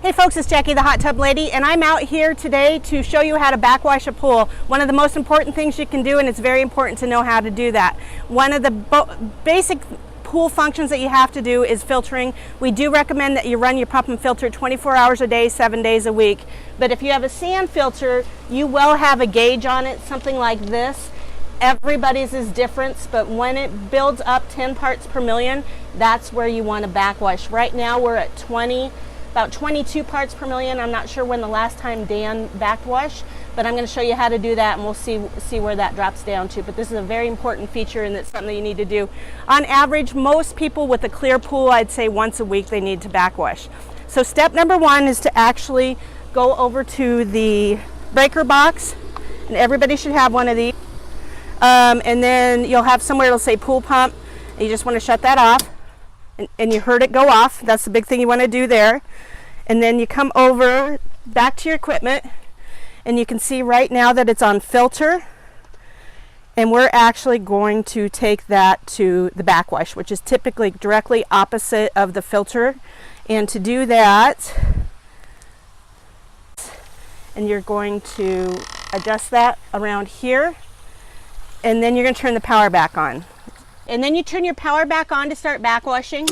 Hey folks, it's Jackie the Hot Tub Lady, and I'm out here today to show you how to backwash a pool. One of the most important things you can do, and it's very important to know how to do that. One of the basic pool functions that you have to do is filtering. We do recommend that you run your pump and filter 24 hours a day, 7 days a week. But if you have a sand filter, you will have a gauge on it, something like this. Everybody's is different, but when it builds up 10 parts per million, that's where you want to backwash. Right now we're at about 22 parts per million. I'm not sure when the last time Dan backwashed, but I'm going to show you how to do that, and we'll see where that drops down to. But this is a very important feature, and it's something that you need to do. On average, most people with a clear pool, I'd say once a week they need to backwash. So step number one is to actually go over to the breaker box, and everybody should have one of these. And then you'll have somewhere it'll say pool pump, and you just want to shut that off. And you heard it go off. That's the big thing you want to do there. And then you come over back to your equipment, and you can see right now that it's on filter, and we're actually going to take that to the backwash, which is typically directly opposite of the filter. And to do that, and you're going to adjust that around here, and then you're going to turn the power back on. And then you turn your power back on to start backwashing.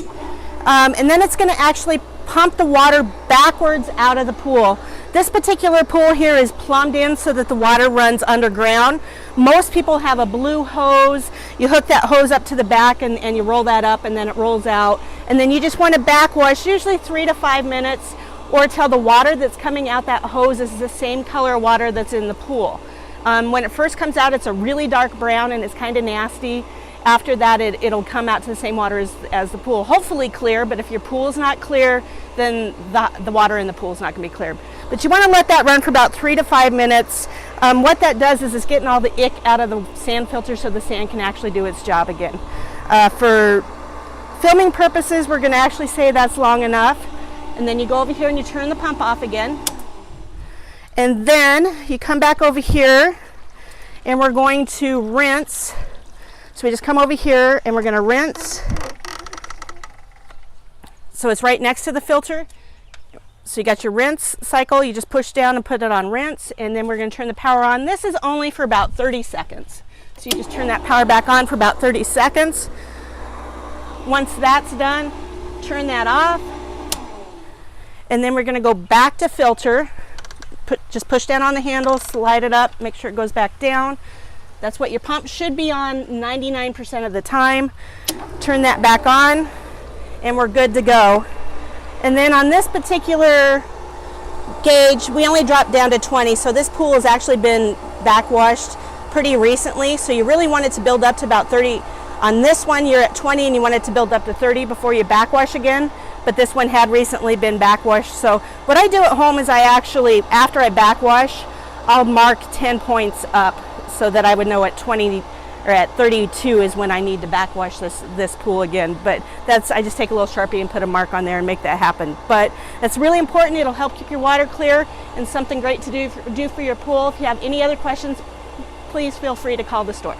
And then it's going to actually pump the water backwards out of the pool. This particular pool here is plumbed in so that the water runs underground. Most people have a blue hose. You hook that hose up to the back and you roll that up, and then it rolls out. And then you just want to backwash, usually 3 to 5 minutes, or till the water that's coming out that hose is the same color water that's in the pool. When it first comes out, it's a really dark brown and it's kind of nasty. After that, it'll come out to the same water as the pool. Hopefully clear, but if your pool is not clear, then the water in the pool is not going to be clear. But you want to let that run for about 3 to 5 minutes. What that does is it's getting all the ick out of the sand filter so the sand can actually do its job again. For filming purposes, we're going to actually say that's long enough. And then you go over here and you turn the pump off again. And then you come back over here, and we're going to rinse. So we just come over here and we're going to rinse. So it's right next to the filter. So you got your rinse cycle. You just push down and put it on rinse, and then we're going to turn the power on. This is only for about 30 seconds. So you just turn that power back on for about 30 seconds. Once that's done, turn that off. And then we're going to go back to filter. Just push down on the handle, slide it up, make sure it goes back down. That's what your pump should be on 99% of the time. Turn that back on, and we're good to go. And then on this particular gauge, we only dropped down to 20, so this pool has actually been backwashed pretty recently, so you really want it to build up to about 30. On this one, you're at 20, and you want it to build up to 30 before you backwash again, but this one had recently been backwashed. So what I do at home is I actually, after I backwash, I'll mark 10 points up, so that I would know at 20 or at 32 is when I need to backwash this pool again. But I just take a little Sharpie and put a mark on there and make that happen. But that's really important. It'll help keep your water clear, and something great to do for your pool. If you have any other questions, please feel free to call the store.